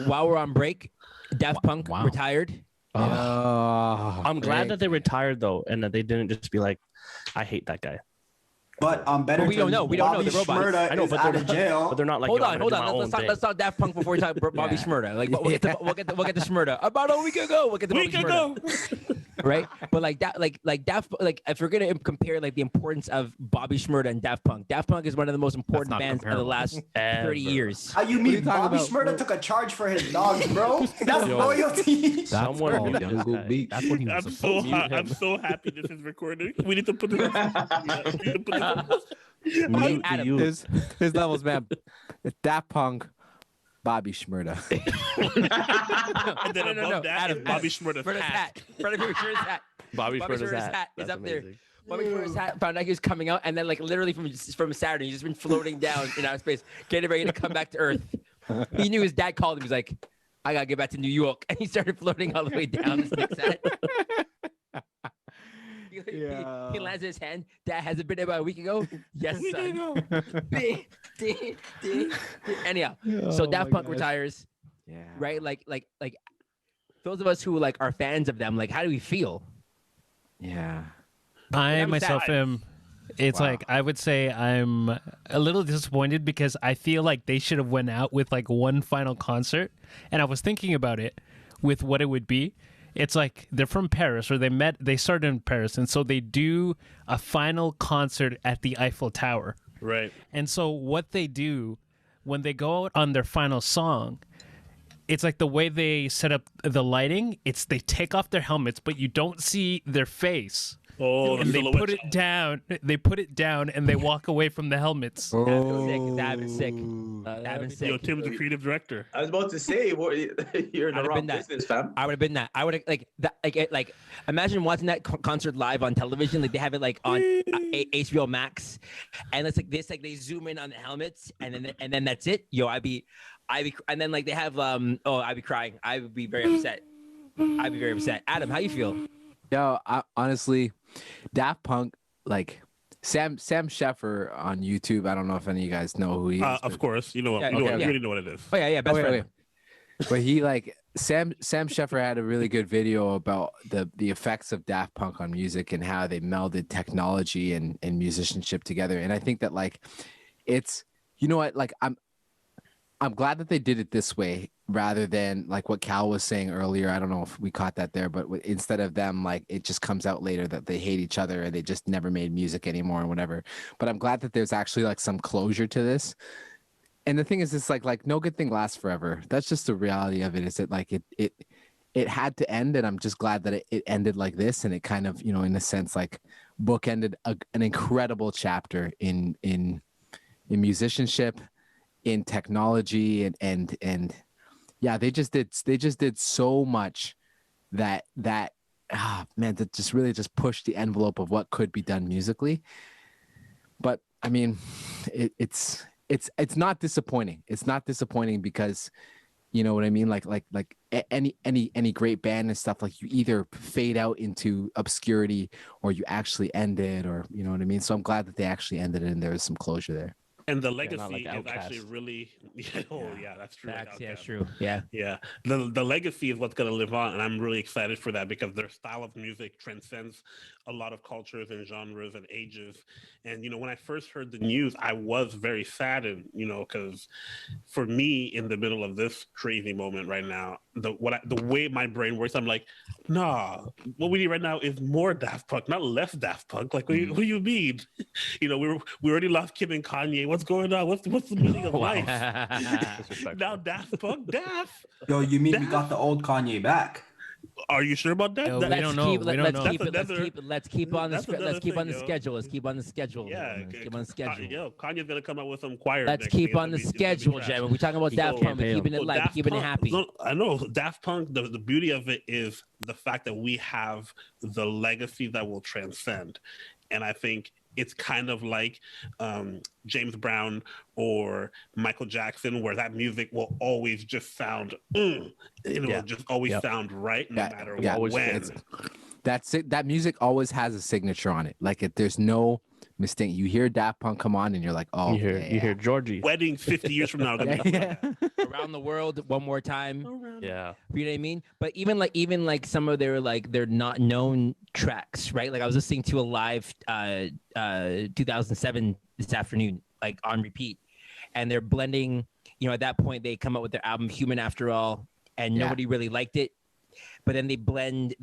while we're on break, Daft Punk retired. I'm glad that they retired though, and that they didn't just be like, "I hate that guy." But better. We don't know. We don't know Bobby the robots. Shmurda I know, is but out they're of jail. But they're not like, Hold on. Let's Let's talk Daft Punk before we talk Bobby Shmurda. Like, we'll get the Shmurda. About a week ago, we'll get the Bobby Shmurda. Right? But like that, like Daft, like if we're gonna compare like the importance of Bobby Shmurda and Daft Punk is one of the most important bands of the last 30 years. How you mean Bobby Shmurda took a charge for his dogs, bro? That's loyalty. Someone mute him. That's what he was supposed to do. I'm so happy this is recorded. We need to put this. Adam. His levels, man. Daft Punk, Bobby Shmurda. And then above that is Bobby Shmurda's hat. Bobby Shmurda's hat. Bobby Shmurda's hat is That's up amazing. there. Bobby Shmurda's hat found out he was coming out, and then like literally from Saturn, he's just been floating down in outer space, getting ready to come back to Earth. He knew his dad called him. He's like, "I gotta get back to New York," and he started floating all the way down. He lands his hand. Dad, has it been about a week ago? Yes, son. Anyhow, so Daft Punk retires. Yeah. Right? Like those of us who like are fans of them, like how do we feel? Yeah. I I'm myself sad. am. It's like I would say I'm a little disappointed because I feel like they should have went out with like one final concert, and I was thinking about it with what it would be. It's like they're from Paris, or they started in Paris, and so they do a final concert at the Eiffel Tower. Right. And so what they do when they go out on their final song, it's like the way they set up the lighting, it's they take off their helmets, but you don't see their face. Oh, And they put it down. They put it down, and they walk away from the helmets. That'd been sick. Yo, Tim's the creative director. I was about to say, you're in the wrong business, fam. I would have been that. I would have like imagine watching that concert live on television. Like they have it like on HBO Max, and it's like this. Like they zoom in on the helmets, and then that's it. Yo, I'd be, and then like they have I'd be crying. I would be very upset. I'd be very upset. Adam, how you feel? Yo, honestly, Daft Punk, like Sam Sheffer on YouTube. I don't know if any of you guys know who he is. Of course, you know, you already know what it is. Oh yeah, best friend. But he like Sam Sheffer had a really good video about the effects of Daft Punk on music and how they melded technology and musicianship together. And I think that like it's, you know what, like I'm glad that they did it this way rather than like what Cal was saying earlier. I don't know if we caught that there, but instead of them, like it just comes out later that they hate each other and they just never made music anymore or whatever. But I'm glad that there's actually like some closure to this. And the thing is, it's like no good thing lasts forever. That's just the reality of it. Is that like it had to end, and I'm just glad that it ended like this, and it kind of, you know, in a sense, like bookended an incredible chapter in musicianship, in technology, and yeah, they just did so much that just really just pushed the envelope of what could be done musically. But I mean, it's not disappointing. It's not disappointing because, you know what I mean? Like any great band and stuff, like you either fade out into obscurity or you actually end it, or you know what I mean? So I'm glad that they actually ended it and there was some closure there. And the legacy is actually really, that's true. That's true. Yeah. The legacy is what's going to live on, and I'm really excited for that because their style of music transcends a lot of cultures and genres and ages. And you know, when I first heard the news, I was very saddened, you know, because for me, in the middle of this crazy moment right now, the way my brain works, I'm like, nah, what we need right now is more Daft Punk, not less Daft Punk. Like, what do you mean? You know, we already lost Kim and Kanye. What's going on? What's the meaning of life? Now Daft Punk, Daft. Yo, you mean Daft? we got the old Kanye back? Are you sure about that? No, we don't know. Let's keep on the schedule. Let's keep on the schedule. Yeah, keep on the schedule. Yo, Kanye's gonna come out with some choir. Let's keep on the schedule, Jen. We're talking about Daft Punk, keeping it light, keeping it happy. I know Daft Punk. The beauty of it is the fact that we have the legacy that will transcend, and I think it's kind of like James Brown or Michael Jackson, where that music will always just sound, just always sound right, no matter when. That's it. That music always has a signature on it. Like there's no Mystique. You hear Daft Punk come on, and you're like, oh, you hear Georgie. Wedding 50 years from now. Gonna be Around the World one more time. Yeah. You know what I mean? But even like some of their they're not known tracks, right? Like I was listening to a live 2007 this afternoon, like on repeat, and they're blending. You know, at that point they come up with their album Human After All, and nobody really liked it. But then they blend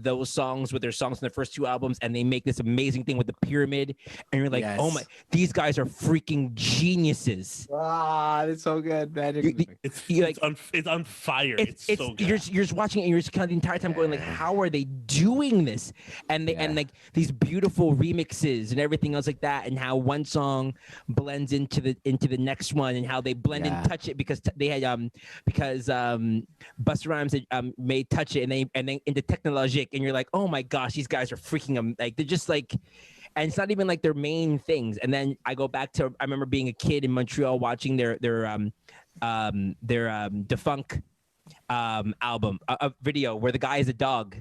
those songs with their songs in their first two albums, and they make this amazing thing with the pyramid. And you're like, oh my, these guys are freaking geniuses. Ah, it's so good, man. It's on fire. It's so good. You're just watching it, and you're just kind of the entire time going like, how are they doing this? And and like these beautiful remixes and everything else like that, and how one song blends into the next one, and how they blend and touch it because they had Busta Rhymes had made Touch It, and then into Technologique, and you're like, oh my gosh, these guys are freaking like, they're just like, and it's not even like their main things. And then I go back to, I remember being a kid in Montreal watching their Defunct album, a video where the guy is a dog.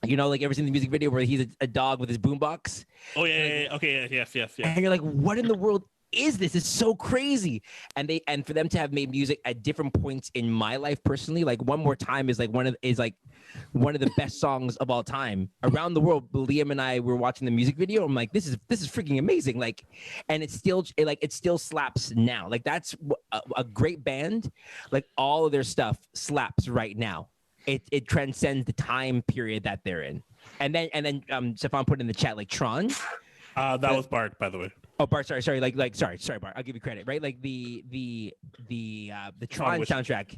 You know, like ever seen the music video where he's a dog with his boombox? Oh yeah, okay, yes. And you're like, what in the world is this? It's so crazy. And for them to have made music at different points in my life personally, like One More Time is one of the best songs of all time. Around the World, Liam and I were watching the music video. I'm like, this is freaking amazing. Like, and it still slaps now. Like that's a great band. Like all of their stuff slaps right now. It transcends the time period that they're in. And then Stefan put in the chat like Tron. That was Bart, by the way. Oh, Bart, sorry, sorry, Bart. I'll give you credit, right? Like the Tron soundtrack,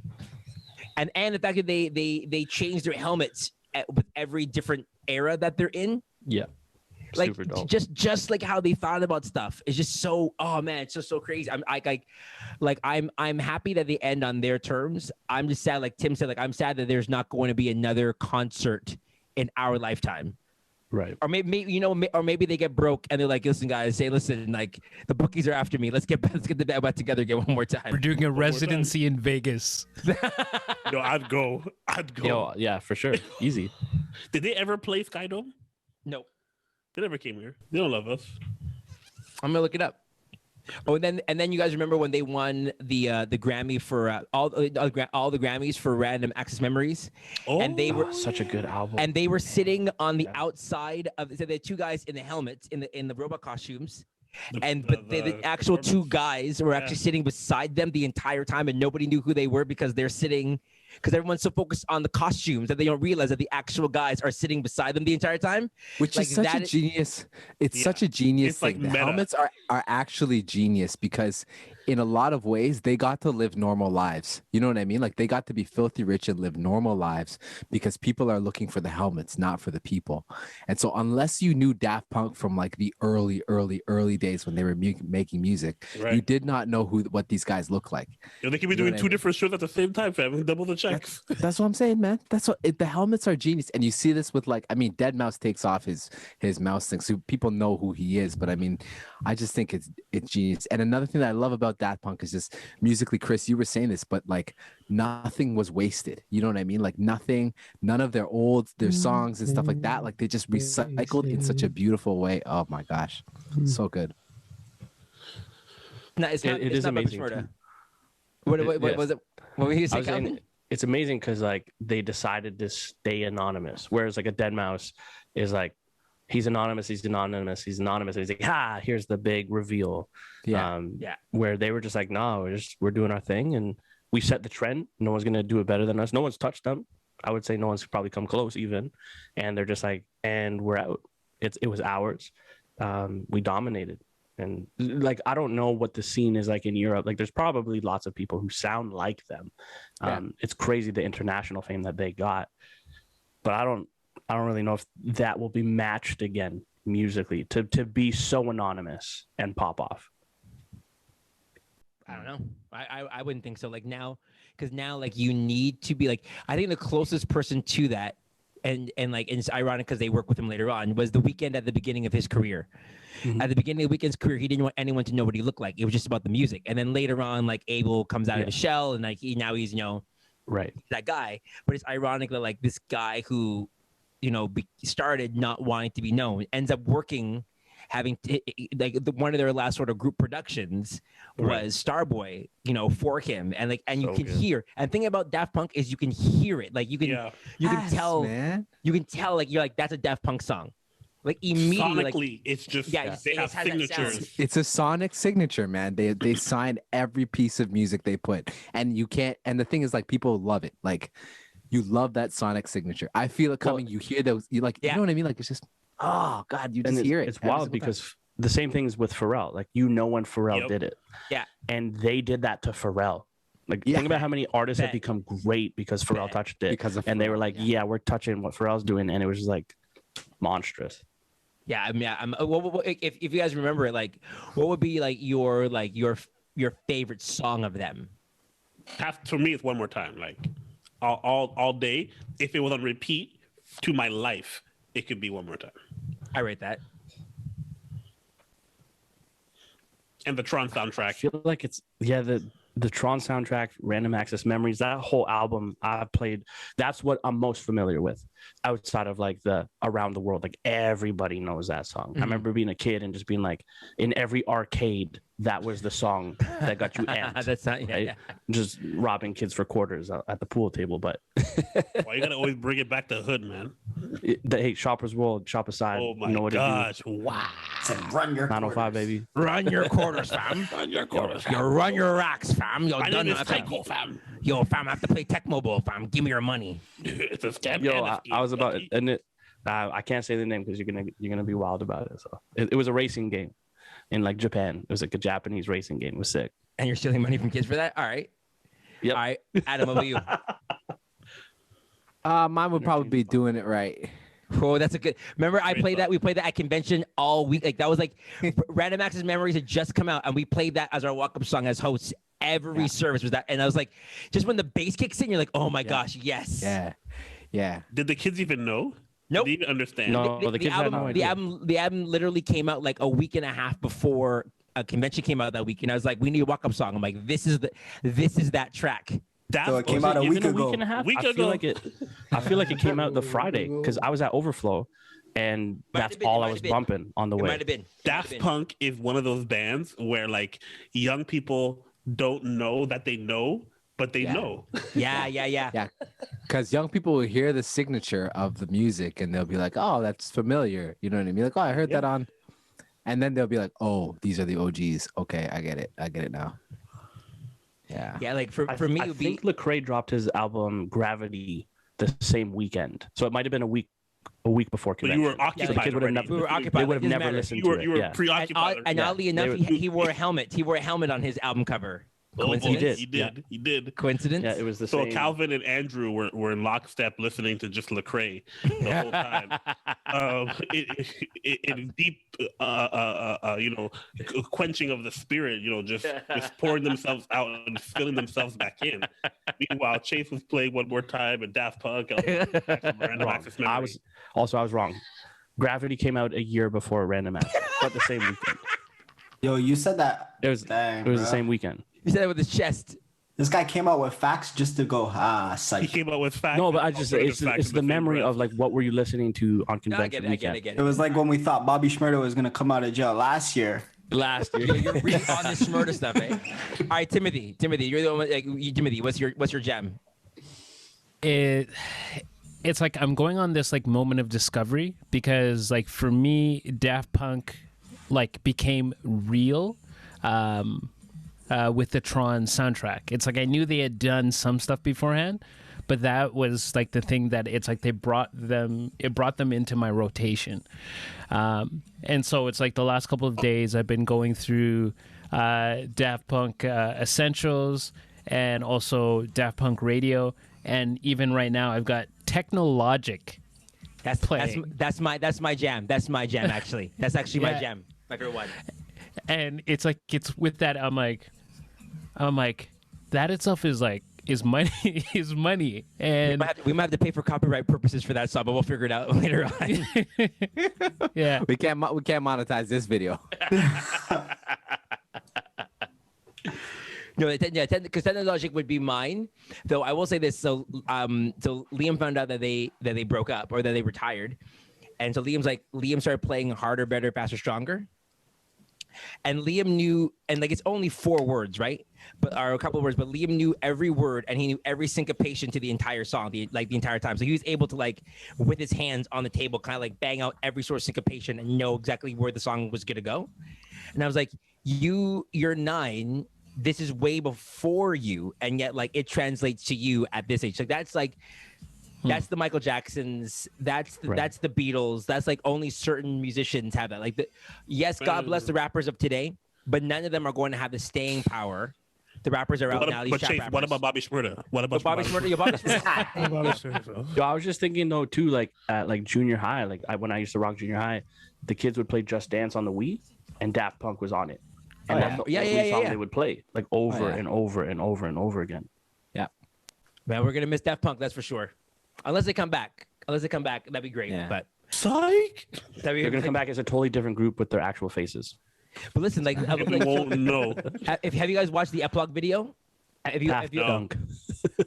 and the fact that they change their helmets with every different era that they're in. Yeah, like just like how they thought about stuff is just so. Oh man, it's just so crazy. I'm happy that they end on their terms. I'm just sad, like Tim said, like I'm sad that there's not going to be another concert in our lifetime. Right. Or maybe they get broke and they're like, listen, guys, listen, like the bookies are after me. Let's get the band back together again one more time. We're doing a residency in Vegas. No, I'd go. Yo, yeah, for sure. Easy. Did they ever play Skydome? No. They never came here. They don't love us. I'm gonna look it up. Oh, and then you guys remember when they won the Grammy for all the Grammys for Random Access Memories? Oh, and they were such a good album. And they were sitting on the outside of. So the two guys in the helmets in the robot costumes. The actual two guys were actually sitting beside them the entire time, and nobody knew who they were because they're sitting. Because everyone's so focused on the costumes that they don't realize that the actual guys are sitting beside them the entire time. Which is such a genius. It's such a genius thing. The helmets are actually genius because in a lot of ways, they got to live normal lives. You know what I mean? Like they got to be filthy rich and live normal lives because people are looking for the helmets, not for the people. And so unless you knew Daft Punk from like the early days when they were making music, you did not know what these guys look like. They could be doing two different shows at the same time, fam. Double the checks. That's what I'm saying, man. That's what the helmets are genius. And you see this with Dead Mouse takes off his mouse thing, so people know who he is. But I mean, I just think it's genius. And another thing that I love about Daft Punk is just musically, Chris, you were saying this, but like nothing was wasted. You know what I mean? Like none of their songs and stuff like that. Like they just recycled in such a beautiful way. Oh my gosh, so good. No, it's not amazing. What was it? What were you saying? It's amazing because like they decided to stay anonymous, whereas like a Dead Mouse is like he's anonymous, and he's like, here's the big reveal. Where they were just like, no, we're doing our thing, and we set the trend. No one's gonna do it better than us. No one's touched them. I would say no one's probably come close even, and they're just like, and we're out. It was ours. We dominated. And like, I don't know what the scene is like in Europe. Like there's probably lots of people who sound like them. It's crazy the international fame that they got, but I don't really know if that will be matched again musically to be so anonymous and pop off. I don't know. I wouldn't think so. Like now, because now like you need to be like, I think the closest person to that, and it's ironic because they work with him later on, was The Weeknd at the beginning of his career. Mm-hmm. At the beginning of The Weeknd's career, he didn't want anyone to know what he looked like. It was just about the music. And then later on, like Abel comes out of his shell, and like he's that guy. But it's ironic that like this guy who, started not wanting to be known ends up working having one of their last sort of group productions was Starboy, you know, for him, and you can hear. And the thing about Daft Punk is you can hear it, like you can tell, man. you can tell, like you're like that's a Daft Punk song. Like immediately, sonically, it's just they have signatures. It's a sonic signature, man. They signed every piece of music they put, and you can't. And the thing is, like, people love it. Like, you love that sonic signature. I feel it coming. You hear those. You like, you know what I mean? Like, it's just, oh God, you just hear it. It's wild because the same thing is with Pharrell. Like, you know when Pharrell did it. Yeah. And they did that to Pharrell. Like, think about how many artists have become great because Pharrell touched it. And they were like, yeah, we're touching what Pharrell's doing, and it was just like monstrous. Yeah, I mean, if you guys remember it, like, what would be like your favorite song of them? For me, it's One More Time. Like all day. If it was on repeat to my life, it could be One More Time. I rate that. And the Tron soundtrack. I feel like it's the Tron soundtrack, Random Access Memories, that whole album I played, that's what I'm most familiar with outside of like the Around the World. Like everybody knows that song. I remember being a kid and just being like, in every arcade, that was the song that got you amped. That's not, just robbing kids for quarters at the pool table. But why you gotta always bring it back to hood, man? Hey, Shoppers World, shop aside. Oh my you know what gosh! Wow. Run your 905, baby. Run your quarters, fam. Run your quarters. You run your racks, fam. Yo, My name is Tycho, fam. Yo, fam, I have to play Tech Mobile, fam. Give me your money. It's a scam. Yo, I was about, and it, I can't say the name because you're gonna be wild about it. So it was a racing game in like Japan. It was like a Japanese racing game. It was sick. And you're stealing money from kids for that? All right. Yep. All right, Adam, what about you? Mine would probably be Doing It Right. Oh, that's a good. Remember, I played that. We played that at convention all week. Like that was like Random Access Memories had just come out, and we played that as our walk-up song as hosts. Every service was that, and I was like, just when the bass kicks in, you're like, oh my gosh, yes. Yeah. Did the kids even know? Nope. Did they even understand? No, the kids had no idea. The album literally came out like a week and a half before a convention came out that week, and I was like, we need a walk-up song. I'm like, this is that track. So it came out a week ago. Week and a half. I feel like it came out the Friday because I was at Overflow, and that's all I was bumping on the way. It might have been. Daft Punk is one of those bands where like young people don't know that they know, but they know. Yeah. Because young people will hear the signature of the music and they'll be like, oh, that's familiar. You know what I mean? Like, oh, I heard that on. And then they'll be like, oh, these are the OGs. Okay, I get it now. Yeah. Like for me, I think Lecrae dropped his album Gravity the same weekend, so it might have been a week before convention. You were occupied. So the kids we were occupied. They would have never listened to it. You were preoccupied. And oddly enough, he wore a helmet. He wore a helmet on his album cover. Coincidence? He did. Coincidence? Yeah, it was the so same. Calvin and Andrew were in lockstep listening to just Lecrae the whole time. In deep, quenching of the spirit, just pouring themselves out and filling themselves back in. Meanwhile, Chase was playing One More Time and Daft Punk. Random Access Memory. I was wrong. Gravity came out a year before Random Access, but the same weekend. Yo, you said that. It was the same weekend. He said it with his chest. This guy came out with facts just to go, psych. He came out with facts. No, but it's the memory of like what were you listening to on convention weekend. I get it was like when we thought Bobby Shmurda was gonna come out of jail last year. You're really on this Shmurda stuff, eh? All right, Timothy, you're the one. Like, Timothy, what's your jam? It's like I'm going on this like moment of discovery because like for me, Daft Punk like became real. With the Tron soundtrack. It's like I knew they had done some stuff beforehand, but that was like the thing that it's like it brought them into my rotation. And so it's like the last couple of days I've been going through Daft Punk Essentials and also Daft Punk Radio, and even right now I've got Technologic playing. That's my jam. That's my jam actually. That's actually my jam. My favorite one. And it's like it's with that I'm like that itself is money and we might have to pay for copyright purposes for that song, but we'll figure it out later on. Yeah, we can't monetize this video. No, because Technologic would be mine. Though I will say this: so Liam found out that they broke up or that they retired, And so Liam started playing harder, better, faster, stronger. And Liam knew, and like it's only 4 words, right? But or a couple of words, but Liam knew every word and he knew every syncopation to the entire song, the entire time. So he was able to like with his hands on the table, kind of like bang out every sort of syncopation and know exactly where the song was gonna go. And I was like, you're 9. This is way before you, and yet like it translates to you at this age. Like that's the Michael Jacksons. That's the Beatles. That's like only certain musicians have that. Like yes, God bless the rappers of today, but none of them are going to have the staying power. The rappers are out now. These Chase, what about Bobby Shmurda? What about Bobby Shmurda? Bobby Shmurda. Yo, I was just thinking though too, like at like junior high, like when I used to rock junior high, the kids would play Just Dance on the Wii, and Daft Punk was on it. And that's the only song they would play like over and over and over and over again. Yeah, man, we're gonna miss Daft Punk, that's for sure. Unless they come back, that'd be great. Yeah. But psych, they're gonna come back as a totally different group with their actual faces. But listen, like, won't know. Have you guys watched the epilogue video? If you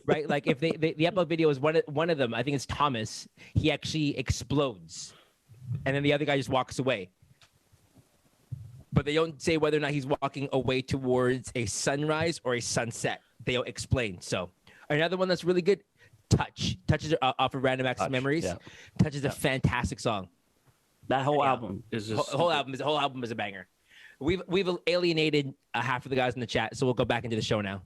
right, like if the epilogue video is one of them. I think it's Thomas. He actually explodes, and then the other guy just walks away. But they don't say whether or not he's walking away towards a sunrise or a sunset. They'll explain. So another one that's really good. Touch is off of Random Access Memories. Yeah. Touch is a fantastic song. That whole album is just whole album is a banger. We've alienated half of the guys in the chat, so we'll go back into the show now.